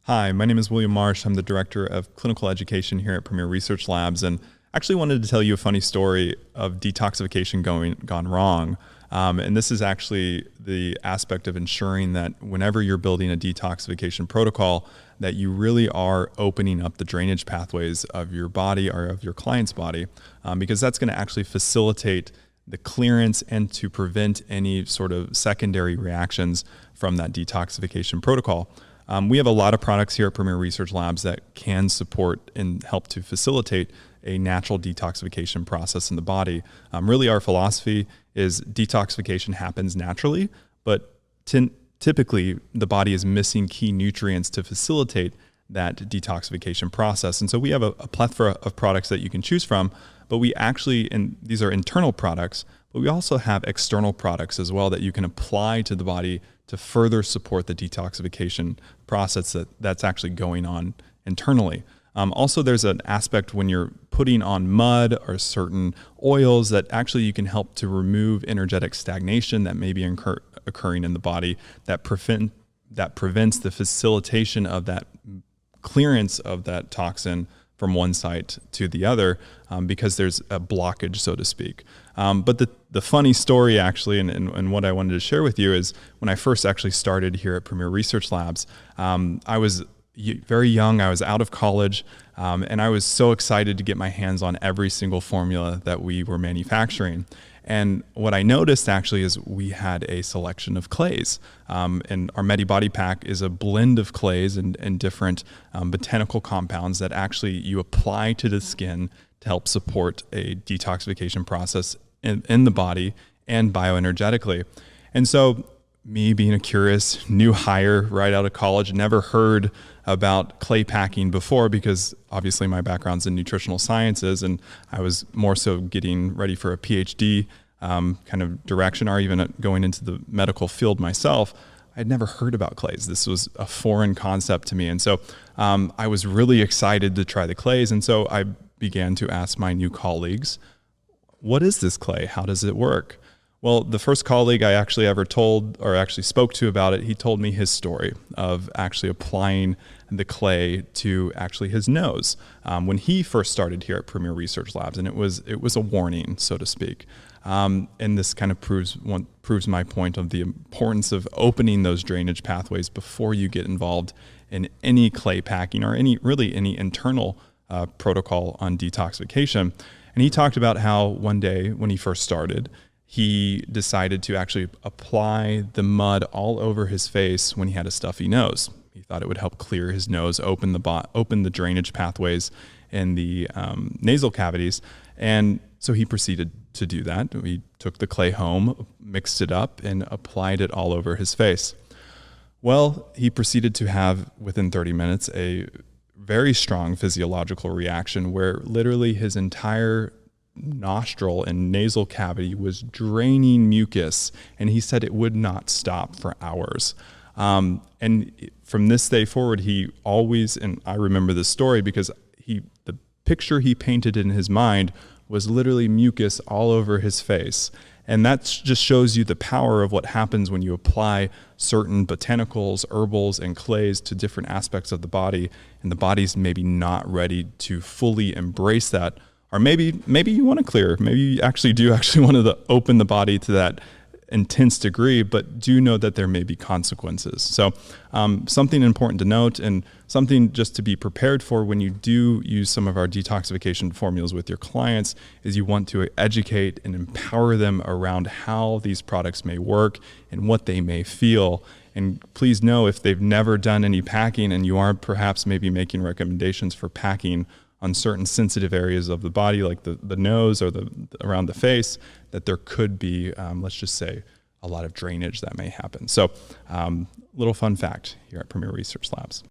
Hi, my name is William Marsh. I'm the Director of Clinical Education here at Premier Research Labs, and actually wanted to tell you a funny story of detoxification gone wrong. And this is actually the aspect of ensuring that whenever you're building a detoxification protocol, that you really are opening up the drainage pathways of your body or of your client's body, because that's going to actually facilitate the clearance and to prevent any sort of secondary reactions from that detoxification protocol. We have a lot of products here at Premier Research Labs that can support and help to facilitate a natural detoxification process in the body. Really, our philosophy is detoxification happens naturally, but typically the body is missing key nutrients to facilitate that detoxification process. And so we have a plethora of products that you can choose from, but we actually, and these are internal products, but we also have external products as well that you can apply to the body to further support the detoxification process that's actually going on internally. Also, there's an aspect when you're putting on mud or certain oils that actually you can help to remove energetic stagnation that may be occurring in the body that prevents the facilitation of that clearance of that toxin from one site to the other, because there's a blockage, so to speak. But the funny story actually, and what I wanted to share with you is when I first actually started here at Premier Research Labs, I was very young. I was out of college, and I was so excited to get my hands on every single formula that we were manufacturing. And what I noticed actually is we had a selection of clays. And our Medi-Body Pack is a blend of clays and different botanical compounds that actually you apply to the skin to help support a detoxification process in the body and bioenergetically. And so me being a curious new hire right out of college, never heard about clay packing before because obviously my background's in nutritional sciences and I was more so getting ready for a PhD kind of direction or even going into the medical field myself. I'd never heard about clays. This was a foreign concept to me. And so I was really excited to try the clays. And so I began to ask my new colleagues, what is this clay? How does it work? Well, the first colleague I actually ever told or actually spoke to about it, he told me his story of actually applying the clay to actually his nose when he first started here at Premier Research Labs, and it was a warning, so to speak. And this kind of proves my point of the importance of opening those drainage pathways before you get involved in any clay packing or any internal protocol on detoxification. And he talked about how one day when he first started, he decided to actually apply the mud all over his face when he had a stuffy nose. He thought it would help clear his nose, open the drainage pathways in the nasal cavities. And so he proceeded to do that. He took the clay home, mixed it up, and applied it all over his face. Well, he proceeded to have, within 30 minutes, a very strong physiological reaction where literally his entire nostril and nasal cavity was draining mucus, and he said it would not stop for hours. And from this day forward, he always, and I remember this story because the picture he painted in his mind was literally mucus all over his face. And that just shows you the power of what happens when you apply certain botanicals, herbals, and clays to different aspects of the body, and the body's maybe not ready to fully embrace that. Or maybe you want to clear. Maybe you actually want to open the body to that intense degree, but do know that there may be consequences. So something important to note and something just to be prepared for when you do use some of our detoxification formulas with your clients is you want to educate and empower them around how these products may work and what they may feel. And please know if they've never done any packing and you are perhaps maybe making recommendations for packing on certain sensitive areas of the body, like the nose or around the face, that there could be, let's just say, a lot of drainage that may happen. So little fun fact here at Premier Research Labs.